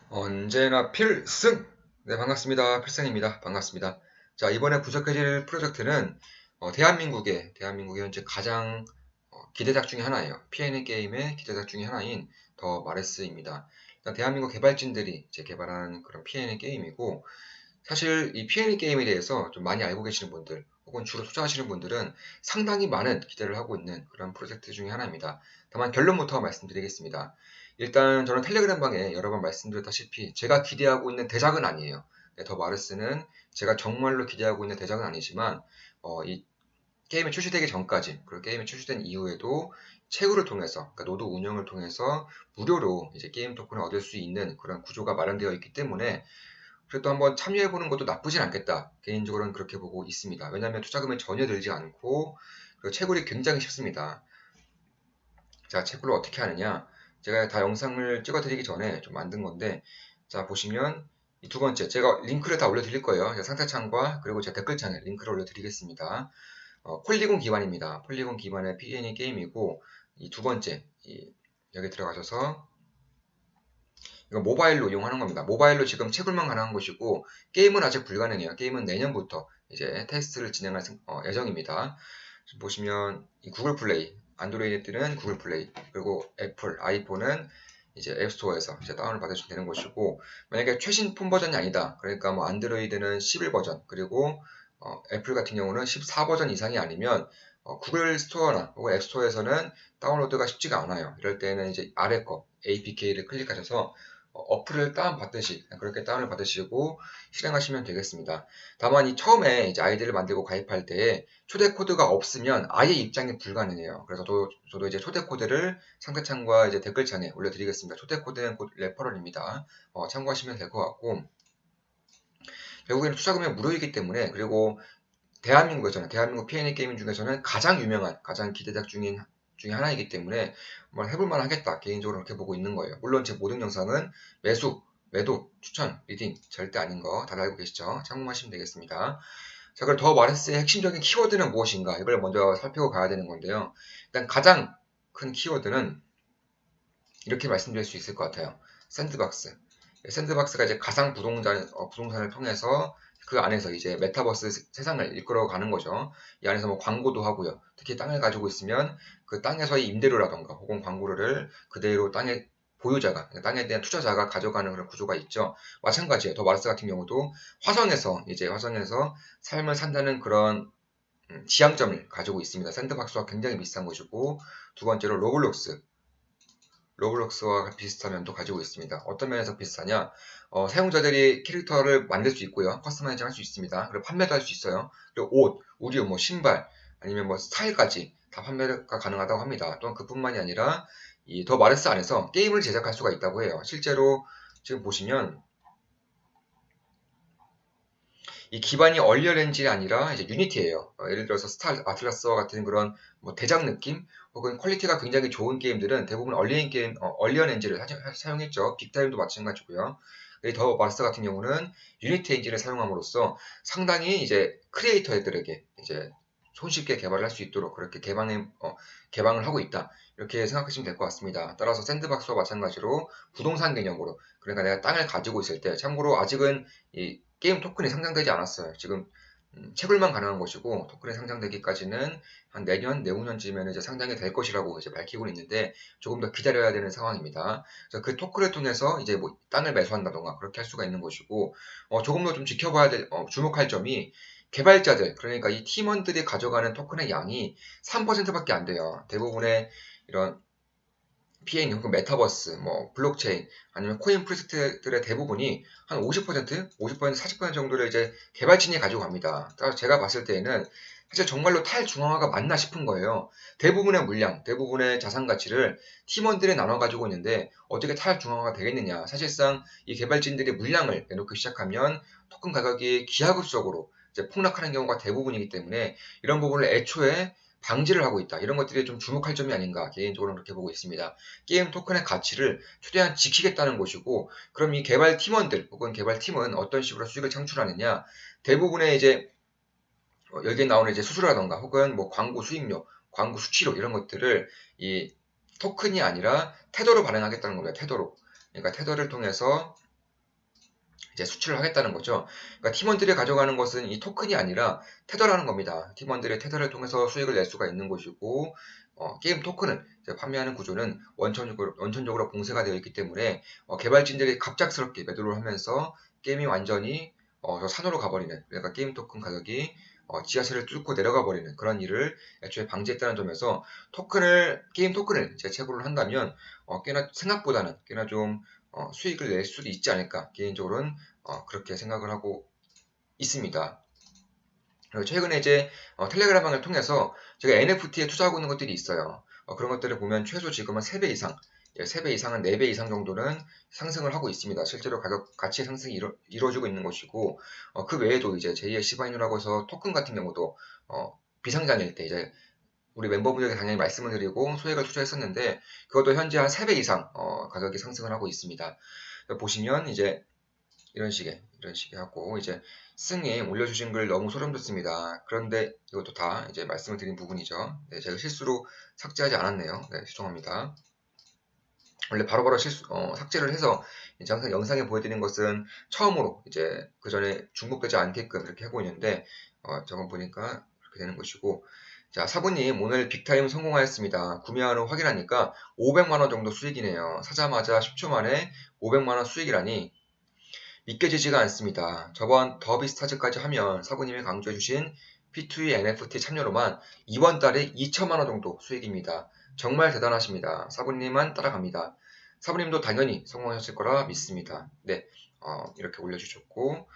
언제나 필승! 네, 반갑습니다. 필승입니다. 반갑습니다. 자, 이번에 분석해줄 프로젝트는 대한민국의 현재 가장 기대작 중에 하나예요. P&A 게임의 기대작 중에 하나인 더 마레스입니다. 일단 대한민국 개발진들이 이제 개발한 그런 P&A 게임이고, 사실 이 P&A 게임에 대해서 좀 많이 알고 계시는 분들, 혹은 주로 투자하시는 분들은 상당히 많은 기대를 하고 있는 그런 프로젝트 중에 하나입니다. 다만 결론부터 말씀드리겠습니다. 일단 저는 텔레그램 방에 여러 번 말씀드렸다시피 제가 기대하고 있는 대작은 아니에요. 네, 더 마르스는 제가 정말로 기대하고 있는 대작은 아니지만 이 게임이 출시되기 전까지, 그리고 게임이 출시된 이후에도 채굴을 통해서, 그러니까 노드 운영을 통해서 무료로 이제 게임 토큰을 얻을 수 있는 그런 구조가 마련되어 있기 때문에 그래도 한번 참여해보는 것도 나쁘진 않겠다. 개인적으로는 그렇게 보고 있습니다. 왜냐하면 투자금이 전혀 들지 않고 그리고 채굴이 굉장히 쉽습니다. 자, 채굴을 어떻게 하느냐? 제가 다 영상을 찍어드리기 전에 좀 만든 건데, 자, 보시면 이 두 번째, 제가 링크를 다 올려드릴 거예요. 상세창과 그리고 제 댓글창에 링크를 올려드리겠습니다. 폴리곤 기반입니다. 폴리곤 기반의 P&E 게임이고, 이 두 번째, 여기 들어가셔서 이거 모바일로 이용하는 겁니다. 모바일로 지금 채굴만 가능한 것이고 게임은 아직 불가능해요. 게임은 내년부터 이제 테스트를 진행할 예정입니다. 지금 보시면 이 구글 플레이, 안드로이드는 구글 플레이, 그리고 애플, 아이폰은 이제 앱스토어에서 이제 다운을 받으시면 되는 것이고, 만약에 최신 폰 버전이 아니다. 그러니까 뭐 안드로이드는 11 버전, 그리고 애플 같은 경우는 14 버전 이상이 아니면 구글 스토어나 혹은 앱스토어에서는 다운로드가 쉽지가 않아요. 이럴 때는 이제 아래 거 APK를 클릭하셔서 어플을 다운받듯이 그렇게 다운을 받으시고 실행하시면 되겠습니다. 다만 이 처음에 이제 아이디를 만들고 가입할 때 초대 코드가 없으면 아예 입장이 불가능해요. 그래서 저도 이제 초대 코드를 상세창과 이제 댓글창에 올려드리겠습니다. 초대 코드는 곧 레퍼럴입니다. 참고하시면 될 것 같고, 결국에는 투자금이 무료이기 때문에, 그리고 대한민국 P&A 게임 중에서는 가장 유명한, 가장 기대작 중에 하나이기 때문에 한번 해볼만 하겠다. 개인적으로 그렇게 보고 있는 거예요. 물론 제 모든 영상은 매도, 추천, 리딩 절대 아닌 거 다들 알고 계시죠? 참고하시면 되겠습니다. 자, 그럼 더 마레스의 핵심적인 키워드는 무엇인가? 이걸 먼저 살펴고 가야 되는 건데요. 일단 가장 큰 키워드는 이렇게 말씀드릴 수 있을 것 같아요. 샌드박스. 샌드박스가 이제 가상 부동산을 통해서 그 안에서 이제 메타버스 세상을 이끌어 가는 거죠. 이 안에서 뭐 광고도 하고요. 특히 땅을 가지고 있으면 그 땅에서의 임대료라던가 혹은 광고료를 그대로 땅의 보유자가, 땅에 대한 투자자가 가져가는 그런 구조가 있죠. 마찬가지예요. 더 마르스 같은 경우도 화성에서 삶을 산다는 그런 지향점을 가지고 있습니다. 샌드박스와 굉장히 비슷한 것이고, 두 번째로 로블록스와 비슷한 면도 가지고 있습니다. 어떤 면에서 비슷하냐? 사용자들이 캐릭터를 만들 수 있고요. 커스터마이징 할 수 있습니다. 그리고 판매도 할 수 있어요. 그리고 옷, 의류, 뭐 신발, 아니면 뭐 스타일까지 다 판매가 가능하다고 합니다. 또한 그뿐만이 아니라 이 더 마르스 안에서 게임을 제작할 수가 있다고 해요. 실제로 지금 보시면 이 기반이 얼리얼 엔진이 아니라 이제 유니티예요. 예를 들어서 스타 아틀라스와 같은 그런 뭐 대작 느낌 혹은 퀄리티가 굉장히 좋은 게임들은 대부분 얼리얼 엔진을 사용했죠. 빅타임도 마찬가지고요. 더 마스 같은 경우는 유니티 엔진을 사용함으로써 상당히 이제 크리에이터들에게 이제 손쉽게 개발을 할 수 있도록 그렇게 개방을 하고 있다. 이렇게 생각하시면 될 것 같습니다. 따라서 샌드박스와 마찬가지로 부동산 개념으로, 그러니까 내가 땅을 가지고 있을 때, 참고로 아직은 이 게임 토큰이 상장되지 않았어요. 지금 채굴만 가능한 것이고, 토큰이 상장되기까지는 한 내년, 내후년쯤에는 이제 상장이 될 것이라고 이제 밝히고 있는데 조금 더 기다려야 되는 상황입니다. 그래서 그 토큰을 통해서 이제 뭐 땅을 매수한다던가 그렇게 할 수가 있는 것이고, 조금 더 좀 주목할 점이 개발자들, 그러니까 이 팀원들이 가져가는 토큰의 양이 3%밖에 안 돼요. 대부분의 이런 P&E 혹은 메타버스, 뭐 블록체인 아니면 코인 프로젝트들의 대부분이 한 50%, 40% 정도를 이제 개발진이 가지고 갑니다. 따라서 제가 봤을 때에는 사실 정말로 탈중앙화가 맞나 싶은 거예요. 대부분의 물량, 대부분의 자산 가치를 팀원들이 나눠 가지고 있는데 어떻게 탈중앙화가 되겠느냐. 사실상 이 개발진들이 물량을 내놓기 시작하면 토큰 가격이 기하급수적으로 이제 폭락하는 경우가 대부분이기 때문에 이런 부분을 애초에 방지를 하고 있다. 이런 것들이 좀 주목할 점이 아닌가 개인적으로는 그렇게 보고 있습니다. 게임 토큰의 가치를 최대한 지키겠다는 것이고, 그럼 이 개발 팀원들 혹은 개발팀은 어떤 식으로 수익을 창출하느냐? 대부분의 이제 여기에 나오는 이제 수수료라던가 혹은 뭐 광고 수익료, 광고 수치료 이런 것들을 이 토큰이 아니라 테더로 발행하겠다는 겁니다. 테더로. 그러니까 테더를 통해서 이제 수출을 하겠다는 거죠. 그러니까 팀원들이 가져가는 것은 이 토큰이 아니라 테더라는 겁니다. 팀원들의 테더를 통해서 수익을 낼 수가 있는 것이고, 게임 토큰을 이제 판매하는 구조는 원천적으로 봉쇄가 되어 있기 때문에 개발진들이 갑작스럽게 매도를 하면서 게임이 완전히 저 산으로 가버리는, 그러니까 게임 토큰 가격이 지하철을 뚫고 내려가 버리는 그런 일을 애초에 방지했다는 점에서 게임 토큰을 이제 채굴을 한다면 꽤나 생각보다는 꽤나 좀 수익을 낼 수도 있지 않을까, 개인적으로는 그렇게 생각을 하고 있습니다. 그리고 최근에 이제 텔레그램방을 통해서 제가 NFT에 투자하고 있는 것들이 있어요. 그런 것들을 보면 최소 지금은 3배 이상, 3배 이상은 4배 이상 정도는 상승을 하고 있습니다. 실제로 가치 상승이 이루어지고 있는 것이고, 그 외에도 이제 제2의 시바이누라고 해서 토큰 같은 경우도 비상장일 때 이제 우리 멤버분들에게 당연히 말씀을 드리고 소액을 투자했었는데, 그것도 현재 한 3배 이상 가격이 상승을 하고 있습니다. 보시면 이제 이런 식의 하고, 이제 승님 올려주신 글 너무 소름 돋습니다. 그런데 이것도 다 이제 말씀을 드린 부분이죠. 네, 제가 실수로 삭제하지 않았네요. 네, 죄송합니다. 원래 바로바로 삭제를 해서 이제 항상 영상에 보여드린 것은 처음으로 이제 그 전에 중복되지 않게끔 이렇게 하고 있는데, 저건 보니까 그렇게 되는 것이고. 자, 사부님 오늘 빅타임 성공하였습니다. 구매한 후 확인하니까 500만원 정도 수익이네요. 사자마자 10초 만에 500만원 수익이라니 믿겨지지가 않습니다. 저번 더비스타즈까지 하면 사부님이 강조해주신 P2E NFT 참여로만 이번 달에 2천만원 정도 수익입니다. 정말 대단하십니다. 사부님만 따라갑니다. 사부님도 당연히 성공하셨을 거라 믿습니다. 네, 이렇게 올려주셨고,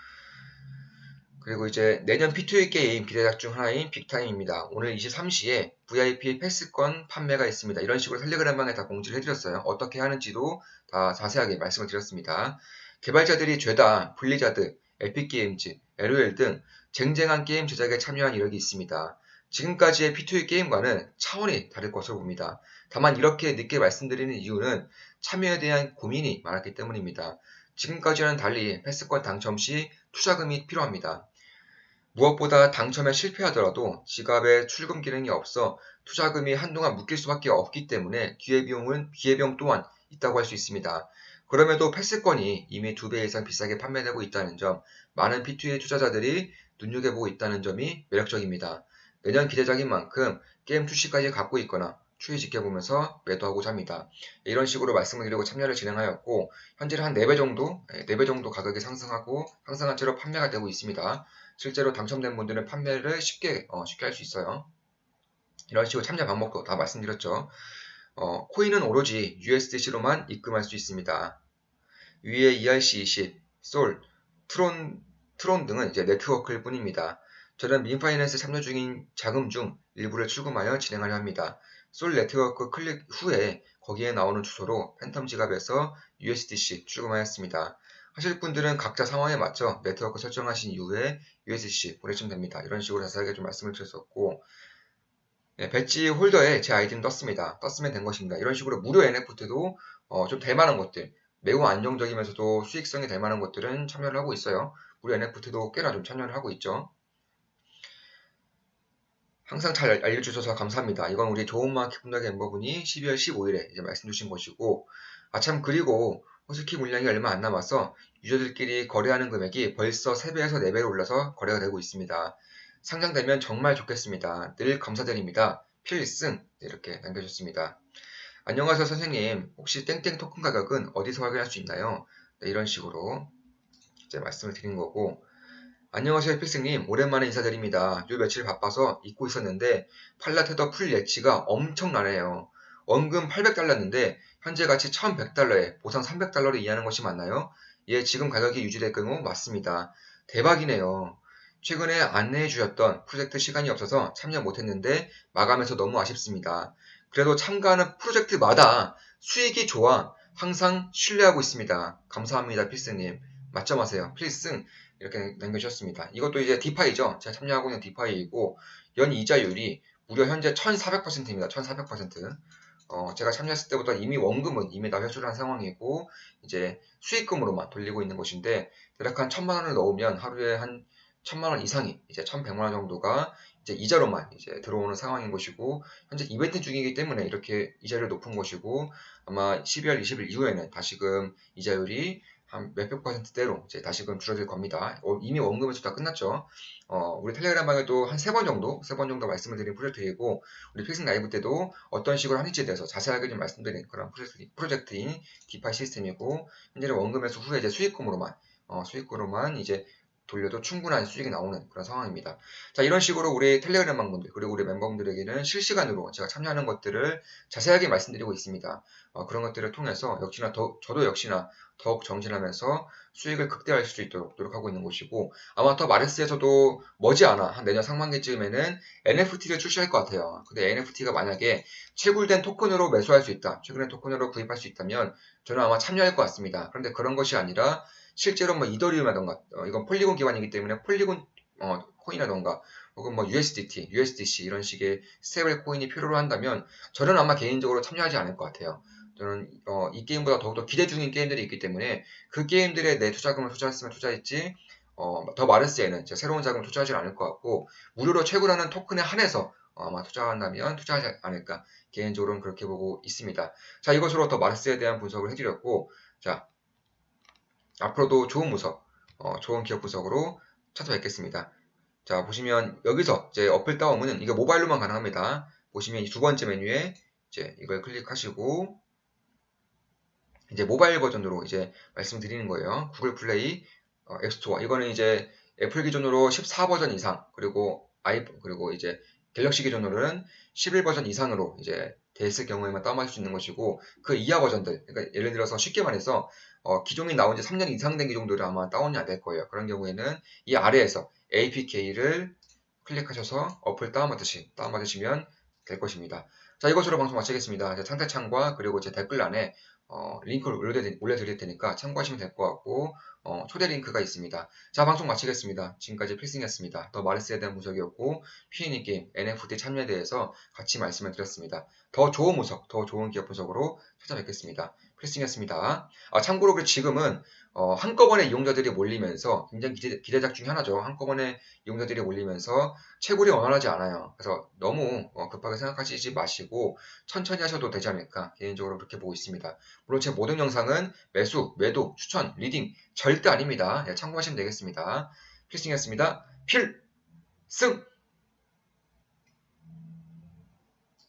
그리고 이제 내년 P2E 게임 기대작 중 하나인 빅타임입니다. 오늘 23시에 VIP 패스권 판매가 있습니다. 이런 식으로 텔레그램방에 다 공지를 해드렸어요. 어떻게 하는지도 다 자세하게 말씀을 드렸습니다. 개발자들이 죄다 블리자드, 에픽게임즈, LOL 등 쟁쟁한 게임 제작에 참여한 이력이 있습니다. 지금까지의 P2E 게임과는 차원이 다를 것으로 봅니다. 다만 이렇게 늦게 말씀드리는 이유는 참여에 대한 고민이 많았기 때문입니다. 지금까지와는 달리 패스권 당첨 시 투자금이 필요합니다. 무엇보다 당첨에 실패하더라도 지갑에 출금 기능이 없어 투자금이 한동안 묶일 수밖에 없기 때문에 기회비용 또한 있다고 할 수 있습니다. 그럼에도 패스권이 이미 2배 이상 비싸게 판매되고 있다는 점, 많은 P2E 투자자들이 눈여겨보고 있다는 점이 매력적입니다. 내년 기대작인 만큼 게임 출시까지 갖고 있거나 추이 지켜보면서 매도하고자 합니다. 이런 식으로 말씀을 드리고 참여를 진행하였고, 현재는 한 4배 정도, 4배 정도 가격이 상승한 채로 판매가 되고 있습니다. 실제로 당첨된 분들은 판매를 쉽게 할 수 있어요. 이런 식으로 참여 방법도 다 말씀드렸죠. 코인은 오로지 USDC로만 입금할 수 있습니다. 위에 ERC20, 솔, 트론 등은 이제 네트워크일 뿐입니다. 저는 민파이낸스 참여 중인 자금 중 일부를 출금하여 진행하려 합니다. 솔 네트워크 클릭 후에 거기에 나오는 주소로 팬텀 지갑에서 USDC 출금하였습니다. 하실 분들은 각자 상황에 맞춰 네트워크 설정하신 이후에 USDC 보내시면 됩니다. 이런 식으로 자세하게 좀 말씀을 드렸었고, 네, 배지 홀더에 제 아이디는 떴습니다. 떴으면 된 것입니다. 이런 식으로 무료 NFT도 좀 될 만한 것들, 매우 안정적이면서도 수익성이 될 만한 것들은 참여를 하고 있어요. 무료 NFT도 꽤나 좀 참여를 하고 있죠. 항상 잘 알려주셔서 감사합니다. 이건 우리 좋은마켓 분석의 멤버분이 12월 15일에 이제 말씀 주신 것이고, 참, 그리고 호스키 물량이 얼마 안 남아서 유저들끼리 거래하는 금액이 벌써 3배에서 4배로 올라서 거래가 되고 있습니다. 상장되면 정말 좋겠습니다. 늘 감사드립니다. 필승! 이렇게 남겨주셨습니다. 안녕하세요 선생님. 혹시 땡땡 토큰 가격은 어디서 확인할 수 있나요? 네, 이런 식으로 이제 말씀을 드린 거고, 안녕하세요 필승님. 오랜만에 인사드립니다. 요 며칠 바빠서 잊고 있었는데 팔라테더 풀 예치가 엄청나네요. 원금 800달러인데 현재 가치 1100달러에 보상 300달러를 이해하는 것이 맞나요? 예, 지금 가격이 유지될 경우 맞습니다. 대박이네요. 최근에 안내해 주셨던 프로젝트 시간이 없어서 참여 못했는데 마감해서 너무 아쉽습니다. 그래도 참가하는 프로젝트마다 수익이 좋아 항상 신뢰하고 있습니다. 감사합니다 필승님. 맞점하세요. 필승. 이렇게 남겨주셨습니다. 이것도 이제 디파이죠. 제가 참여하고 있는 디파이이고, 연 이자율이 무려 현재 1400%입니다. 1400%. 제가 참여했을 때보다 이미 원금은 이미 다 회수를 한 상황이고, 이제 수익금으로만 돌리고 있는 것인데, 대략 한 1000만 원을 넣으면 하루에 한 1000만 원 이상이, 이제 1100만 원 정도가 이제 이자로만 이제 들어오는 상황인 것이고, 현재 이벤트 중이기 때문에 이렇게 이자율이 높은 것이고, 아마 12월 20일 이후에는 다시금 이자율이 한 몇백 %대로 이제 다시금 줄어들 겁니다. 이미 원금 매수 다 끝났죠. 우리 텔레그램 방에도 한 3번 정도 말씀을 드린 프로젝트이고, 우리 필승 라이브 때도 어떤 식으로 하는지에 대해서 자세하게 좀 말씀드린 그런 프로젝트인 디파이 시스템이고, 현재는 원금 매수 후에 이제 수익금으로만 이제 돌려도 충분한 수익이 나오는 그런 상황입니다. 자, 이런 식으로 우리 텔레그램 방문들 그리고 우리 멤버분들에게는 실시간으로 제가 참여하는 것들을 자세하게 말씀드리고 있습니다. 그런 것들을 통해서 저도 역시나 더욱 정진하면서 수익을 극대화할 수 있도록 노력하고 있는 곳이고, 아마 더 마르스에서도 머지않아 한 내년 상반기쯤에는 NFT를 출시할 것 같아요. 근데 NFT가 만약에 채굴된 토큰으로 매수할 수 있다, 최근에 토큰으로 구입할 수 있다면 저는 아마 참여할 것 같습니다. 그런데 그런 것이 아니라 실제로 뭐 이더리움이라던가 이건 폴리곤 기반이기 때문에 폴리곤 코인이라던가 혹은 뭐 USDT, USDC 이런 식의 스테이블 코인이 필요로 한다면 저는 아마 개인적으로 참여하지 않을 것 같아요. 저는 이 게임보다 더욱더 기대 중인 게임들이 있기 때문에 그 게임들에 내 투자금을 투자했으면 투자했지 더 마르스에는 제가 새로운 자금을 투자하지 않을 것 같고, 무료로 채굴하는 토큰에 한해서 아마 투자한다면 투자하지 않을까, 개인적으로는 그렇게 보고 있습니다. 자, 이것으로 더 마르스에 대한 분석을 해드렸고, 자, 앞으로도 좋은 기업 분석으로 찾아뵙겠습니다. 자, 보시면 여기서 이제 어플 다운은 이게 모바일로만 가능합니다. 보시면 이 두 번째 메뉴에 이제 이걸 클릭하시고 이제 모바일 버전으로 이제 말씀드리는 거예요. 구글 플레이, 앱스토어. 이거는 이제 애플 기준으로 14 버전 이상, 그리고 아이폰, 그리고 이제 갤럭시 기준으로는 11 버전 이상으로 이제 됐을 경우에만 다운받을 수 있는 것이고, 그 이하 버전들, 그러니까 예를 들어서 쉽게 말해서 기종이 나온 지 3년 이상 된 기종들은 아마 다운이 안 될 거예요. 그런 경우에는 이 아래에서 APK를 클릭하셔서 어플 다운받으시면 될 것입니다. 자, 이것으로 방송 마치겠습니다. 상태창과 그리고 제 댓글란에 링크를 올려드릴 테니까 참고하시면 될 것 같고, 초대 링크가 있습니다. 자, 방송 마치겠습니다. 지금까지 필승이었습니다. 더 마르스에 대한 분석이었고, P&E 게임, NFT 참여에 대해서 같이 말씀을 드렸습니다. 더 좋은 분석, 더 좋은 기업 분석으로 찾아뵙겠습니다. 필승이었습니다. 참고로 지금은 한꺼번에 이용자들이 몰리면서 굉장히 기대작 중에 하나죠. 한꺼번에 이용자들이 몰리면서 채굴이 원활하지 않아요. 그래서 너무 급하게 생각하시지 마시고 천천히 하셔도 되지 않을까, 개인적으로 그렇게 보고 있습니다. 물론 제 모든 영상은 매수, 매도, 추천, 리딩 절대 아닙니다. 참고하시면 되겠습니다. 필승이었습니다. 필승!